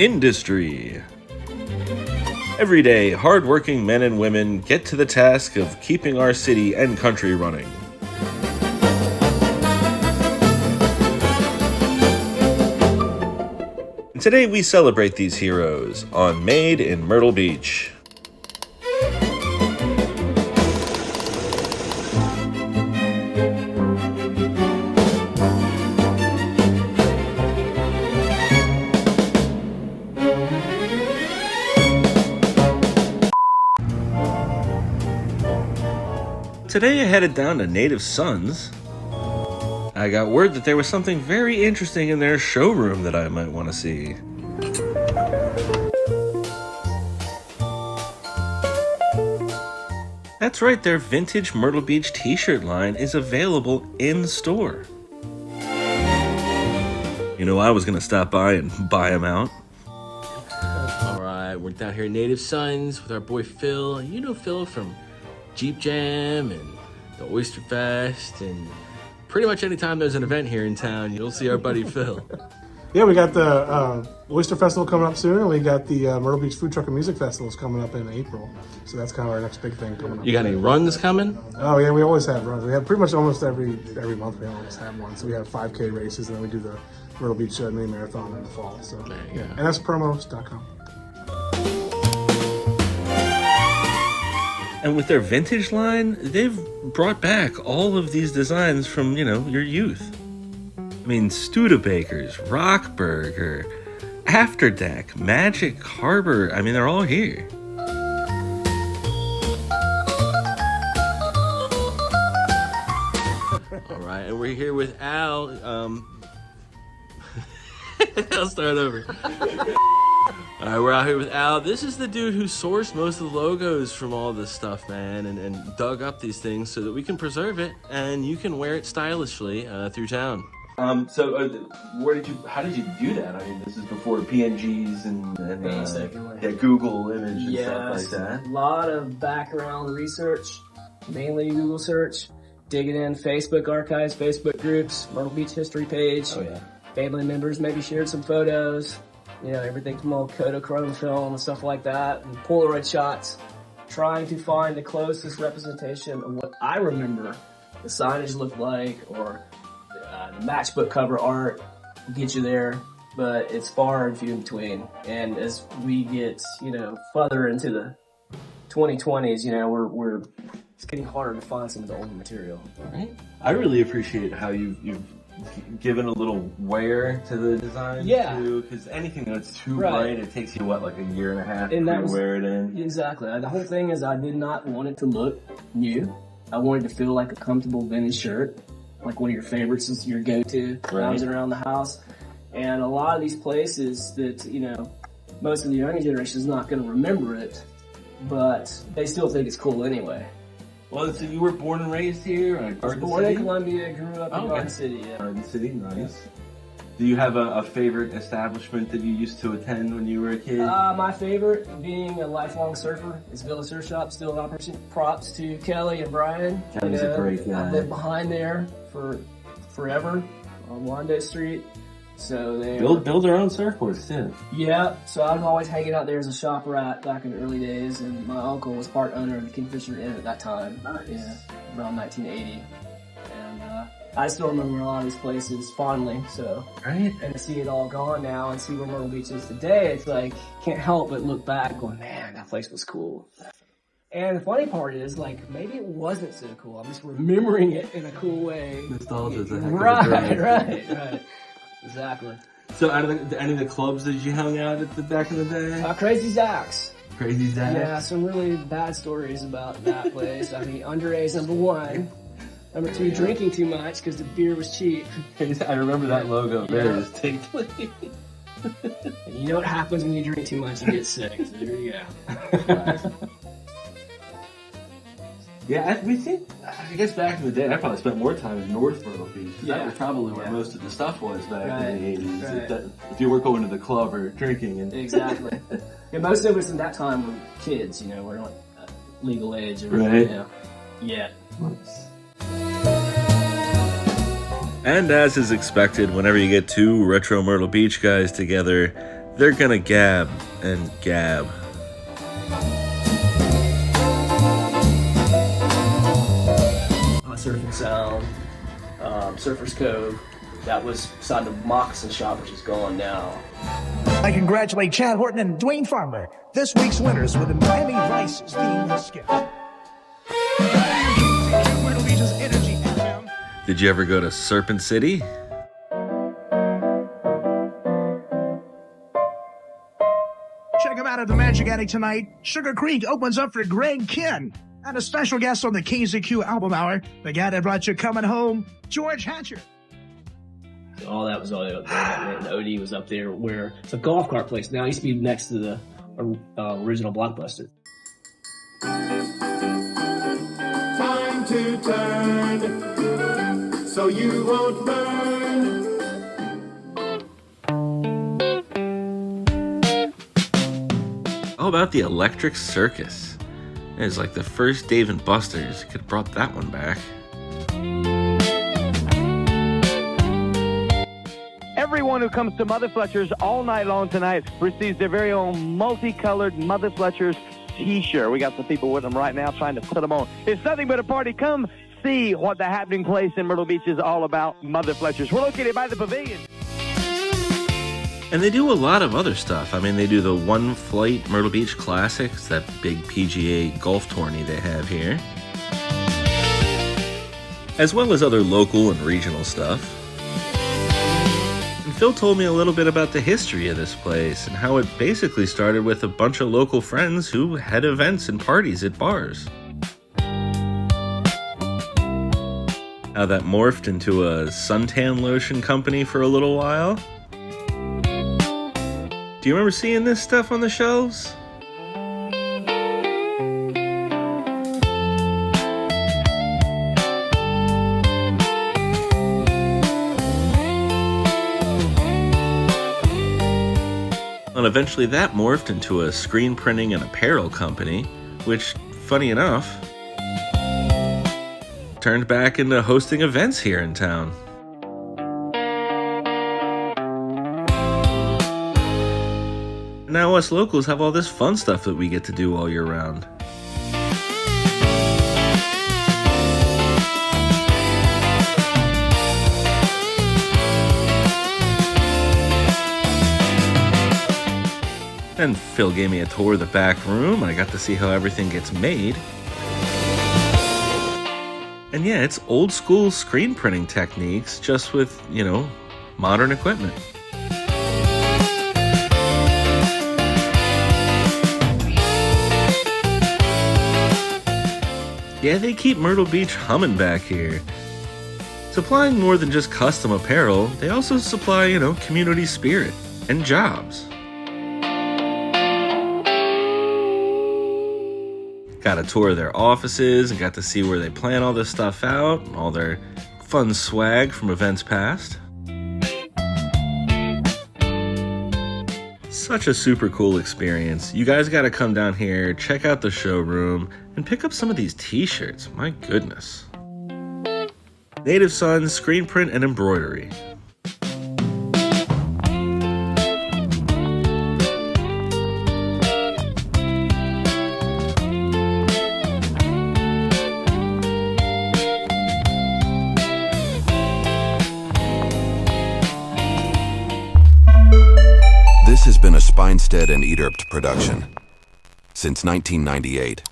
Industry. Every day, hard-working men and women get to the task of keeping our city and country running. And today we celebrate these heroes on Made in Myrtle Beach. Today I headed down to Native Sons. I got word that there was something very interesting in their showroom that I might want to see. That's right, their vintage Myrtle Beach T-shirt line is available in store. You know, I was going to stop by and buy them out. Alright, we're down here at Native Sons with our boy Phil. You know Phil from Jeep Jam and the Oyster Fest, and pretty much anytime there's an event here in town, you'll see our buddy Phil. Yeah, we got the Oyster Festival coming up soon, and we got the Myrtle Beach Food Truck and Music Festivals coming up in April. So that's kind of our next big thing coming up. You got any runs coming? Oh yeah, we always have runs. We have pretty much almost every month we always have one. So we have 5K races, and then we do the Myrtle Beach Mini Marathon in the fall. So Yeah. And that's promos.com. And with their vintage line, they've brought back all of these designs from, you know, your youth. I mean, Studebakers, Rockburger, Afterdeck, Magic Harbor. I mean, they're all here. All right, and we're here with Al. I'll start over. All right, we're out here with Al. This is the dude who sourced most of the logos from all this stuff, man, and dug up these things so that we can preserve it and you can wear it stylishly through town. How did you do that? I mean, this is before PNGs and Google image and stuff like that. A lot of background research, mainly Google search, digging in Facebook archives, Facebook groups, Myrtle Beach history page. Oh yeah. Family members maybe shared some photos. You know, everything from old Kodachrome film and stuff like that, and Polaroid shots, trying to find the closest representation of what I remember the signage looked like, or the matchbook cover art will get you there, but it's far and few in between. And as we get, you know, further into the 2020s, you know, it's getting harder to find some of the older material. Right. I really appreciate how you've given a little wear to the design, too, because anything that's too bright, it takes you, like a year and a half to wear it in? Exactly. The whole thing is I did not want it to look new. I wanted to feel like a comfortable vintage shirt, like one of your favorites is your go-to lounging around the house. And a lot of these places that, you know, most of the younger generation is not going to remember it, but they still think it's cool anyway. Well, so you were born and raised here? I was born in Columbia, grew up in Garden City. Yeah. Garden City, nice. Yeah. Do you have a favorite establishment that you used to attend when you were a kid? My favorite, being a lifelong surfer, is Villa Surf Shop. Still an operation. Props to Kelly and Brian. Kelly's a great guy. I've lived behind there for forever on Wando Street. So they build their own surfboards too. Yeah, so I was always hanging out there as a shop rat back in the early days, and my uncle was part owner of the Kingfisher Inn at that time. Nice. Yeah, around 1980. And I still remember a lot of these places fondly, so. Right. And to see it all gone now and see where Myrtle Beach is today, it's like, can't help but look back going, man, that place was cool. And the funny part is, like, maybe it wasn't so cool. I'm just remembering it in a cool way. Nostalgia's a heck of a Right. Exactly. So, out of any of the clubs that you hung out at the back in the day? Crazy Zach's. Crazy Zach's? Yeah, some really bad stories about that place. I mean, underage, number one. Number two, drinking too much because the beer was cheap. I remember that logo very distinctly. You know what happens when you drink too much? You get sick. So there you go. Yeah, I guess back in the day, I probably spent more time in North Myrtle Beach. That was probably where most of the stuff was back in the 80s. Right. If you weren't going to the club or drinking. Exactly. Yeah, most of us in that time were kids, you know, we're not legal age. Or, right. You know, yet. And as is expected, whenever you get two Retro Myrtle Beach guys together, They're gonna gab and gab. Surfing Sound, Surfers Cove. That was beside the Moccasin Shop, which is gone now. I congratulate Chad Horton and Dwayne Farmer, this week's winners with the Miami Vice themed skit. Myrtle Beach's Energy FM. Did you ever go to Serpent City? Check them out at the Magic Attic tonight. Sugar Creek opens up for Greg Kinn. And a special guest on the KZQ Album Hour, the guy that brought you Coming Home, George Hatcher. So all that was all up there. And OD was up there where it's a golf cart place now. It used to be next to the original Blockbuster. Time to turn so you won't burn. How about the Electric Circus? It's like the first Dave and Buster's. Could have brought that one back. Everyone who comes to Mother Fletcher's all night long tonight receives their very own multicolored Mother Fletcher's T-shirt. We got some people with them right now trying to put them on. It's nothing but a party. Come see what the happening place in Myrtle Beach is all about. Mother Fletcher's. We're located by the Pavilion. And they do a lot of other stuff. I mean, they do the One Flight Myrtle Beach Classics, that big PGA golf tourney they have here, as well as other local and regional stuff. And Phil told me a little bit about the history of this place and how it basically started with a bunch of local friends who had events and parties at bars. How that morphed into a suntan lotion company for a little while. Do you remember seeing this stuff on the shelves? And eventually that morphed into a screen printing and apparel company, which, funny enough, turned back into hosting events here in town. Now us locals have all this fun stuff that we get to do all year round. And Phil gave me a tour of the back room. I got to see how everything gets made. And yeah, it's old school screen printing techniques, just with, modern equipment. Yeah, they keep Myrtle Beach humming back here. Supplying more than just custom apparel, they also supply, community spirit and jobs. Got a tour of their offices and got to see where they plan all this stuff out, all their fun swag from events past. Such a super cool experience. You guys gotta come down here, check out the showroom, and pick up some of these t-shirts. My goodness. Native Son screen print and embroidery. This has been a Spinstead and Ederpt production since 1998.